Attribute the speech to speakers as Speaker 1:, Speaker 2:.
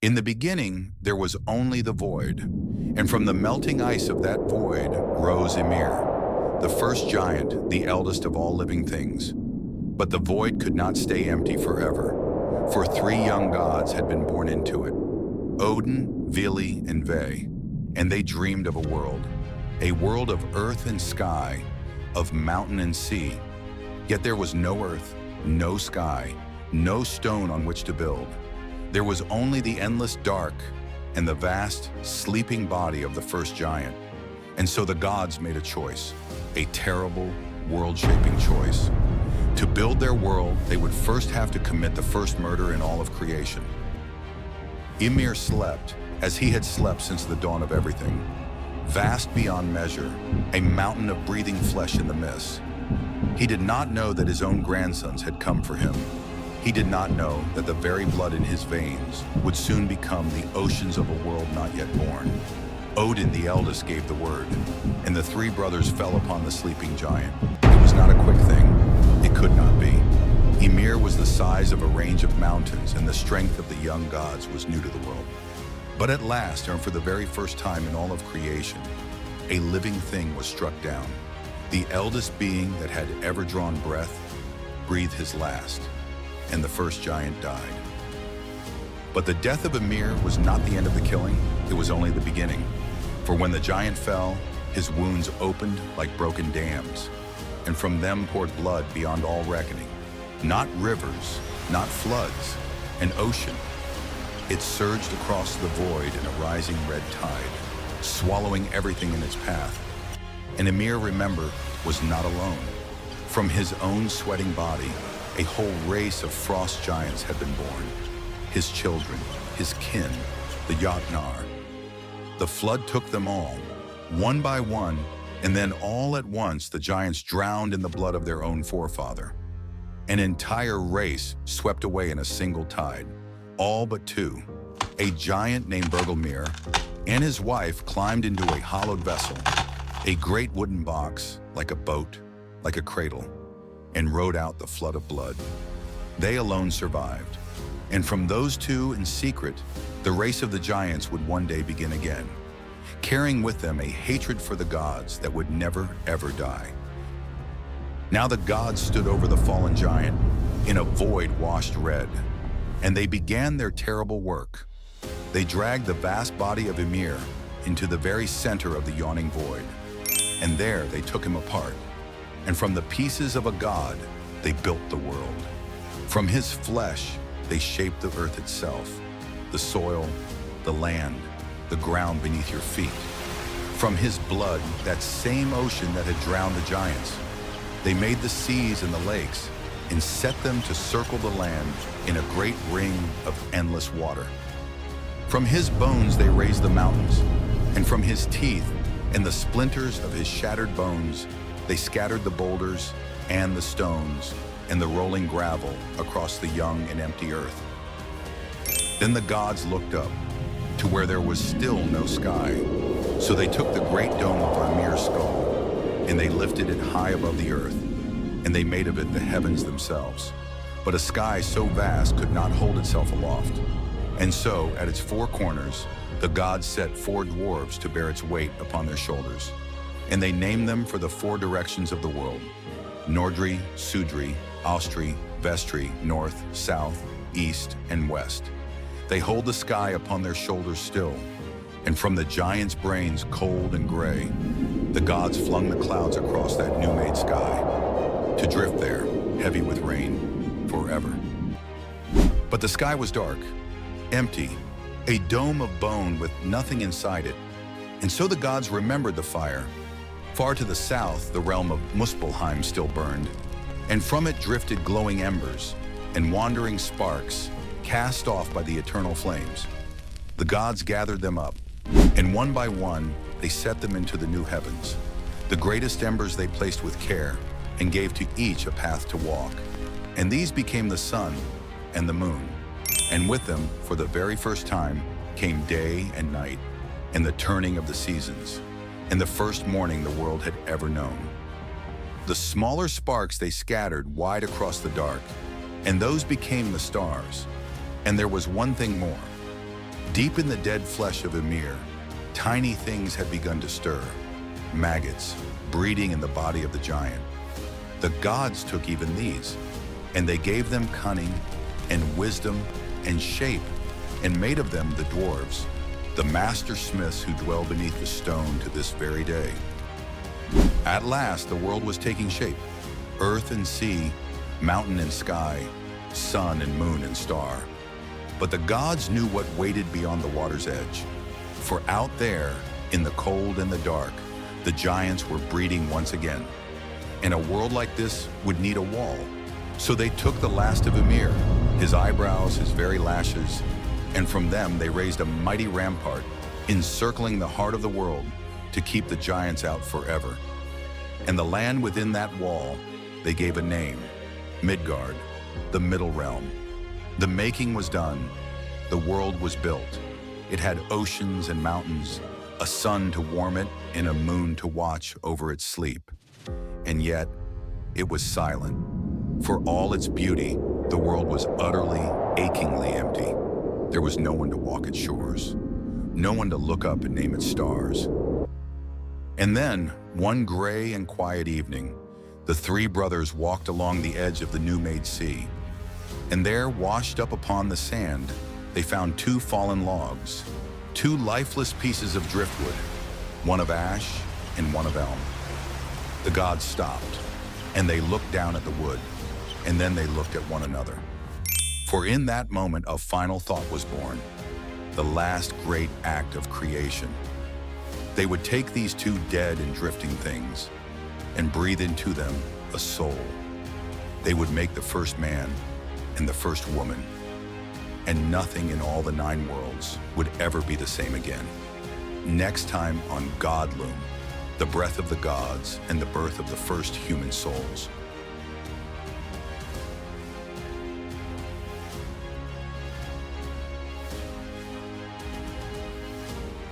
Speaker 1: In the beginning, there was only the void, and from the melting ice of that void rose Ymir, the first giant, the eldest of all living things. But the void could not stay empty forever, for three young gods had been born into it, Odin, Vili, and Ve, and they dreamed of a world of earth and sky, of mountain and sea. Yet there was no earth, no sky, no stone on which to build. There was only the endless dark and the vast, sleeping body of the first giant. And so the gods made a choice, a terrible, world-shaping choice. To build their world, they would first have to commit the first murder in all of creation. Ymir slept, as he had slept since the dawn of everything, vast beyond measure, a mountain of breathing flesh in the mist. He did not know that his own grandsons had come for him. He did not know that the very blood in his veins would soon become the oceans of a world not yet born. Odin, the eldest, gave the word, and the three brothers fell upon the sleeping giant. It was not a quick thing. It could not be. Ymir was the size of a range of mountains, and the strength of the young gods was new to the world. But at last, and for the very first time in all of creation, a living thing was struck down. The eldest being that had ever drawn breath breathed his last, and the first giant died. But the death of Ymir was not the end of the killing, it was only the beginning. For when the giant fell, his wounds opened like broken dams, and from them poured blood beyond all reckoning. Not rivers, not floods, an ocean. It surged across the void in a rising red tide, swallowing everything in its path. And Ymir, remember, was not alone. From his own sweating body, a whole race of frost giants had been born. His children, his kin, the Jotnar. The flood took them all, one by one, and then all at once the giants drowned in the blood of their own forefather. An entire race swept away in a single tide, all but two. A giant named Bergelmir and his wife climbed into a hollowed vessel, a great wooden box, like a boat, like a cradle, and rode out the flood of blood. They alone survived, and from those two in secret, the race of the giants would one day begin again, carrying with them a hatred for the gods that would never, ever die. Now the gods stood over the fallen giant in a void washed red, and they began their terrible work. They dragged the vast body of Ymir into the very center of the yawning void, and there they took him apart. And from the pieces of a god, they built the world. From his flesh, they shaped the earth itself, the soil, the land, the ground beneath your feet. From his blood, that same ocean that had drowned the giants, they made the seas and the lakes and set them to circle the land in a great ring of endless water. From his bones, they raised the mountains, and from his teeth and the splinters of his shattered bones, they scattered the boulders and the stones and the rolling gravel across the young and empty earth. Then the gods looked up to where there was still no sky. So they took the great dome of Ymir's skull and they lifted it high above the earth, and they made of it the heavens themselves. But a sky so vast could not hold itself aloft. And so, at its four corners, the gods set 4 dwarves to bear its weight upon their shoulders. And they named them for the 4 directions of the world: Nordri, Sudri, Austri, Vestri, north, south, east, and west. They hold the sky upon their shoulders still, and from the giants' brains cold and gray, the gods flung the clouds across that new-made sky, to drift there, heavy with rain, forever. But the sky was dark, empty, a dome of bone with nothing inside it. And so the gods remembered the fire. Far to the south, the realm of Muspelheim still burned, and from it drifted glowing embers and wandering sparks cast off by the eternal flames. The gods gathered them up, and one by one, they set them into the new heavens. The greatest embers they placed with care and gave to each a path to walk. And these became the sun and the moon. And with them, for the very first time, came day and night, and the turning of the seasons, and the first morning the world had ever known. The smaller sparks they scattered wide across the dark, and those became the stars. And there was one thing more. Deep in the dead flesh of Ymir, tiny things had begun to stir, maggots breeding in the body of the giant. The gods took even these, and they gave them cunning and wisdom and shape, and made of them the dwarves, the master smiths who dwell beneath the stone to this very day. At last, the world was taking shape. Earth and sea, mountain and sky, sun and moon and star. But the gods knew what waited beyond the water's edge. For out there, in the cold and the dark, the giants were breeding once again. And a world like this would need a wall. So they took the last of Ymir, his eyebrows, his very lashes, and from them they raised a mighty rampart, encircling the heart of the world to keep the giants out forever. And the land within that wall they gave a name, Midgard, the Middle Realm. The making was done, the world was built. It had oceans and mountains, a sun to warm it and a moon to watch over its sleep. And yet, it was silent. For all its beauty, the world was utterly, achingly empty. There was no one to walk its shores, no one to look up and name its stars. And then, one gray and quiet evening, the three brothers walked along the edge of the new-made sea. And there, washed up upon the sand, they found two fallen logs, two lifeless pieces of driftwood, one of ash and one of elm. The gods stopped, and they looked down at the wood, and then they looked at one another. For in that moment a final thought was born, the last great act of creation. They would take these two dead and drifting things and breathe into them a soul. They would make the first man and the first woman, and nothing in all the 9 worlds would ever be the same again. Next time on GODLOOM, the breath of the gods and the birth of the first human souls.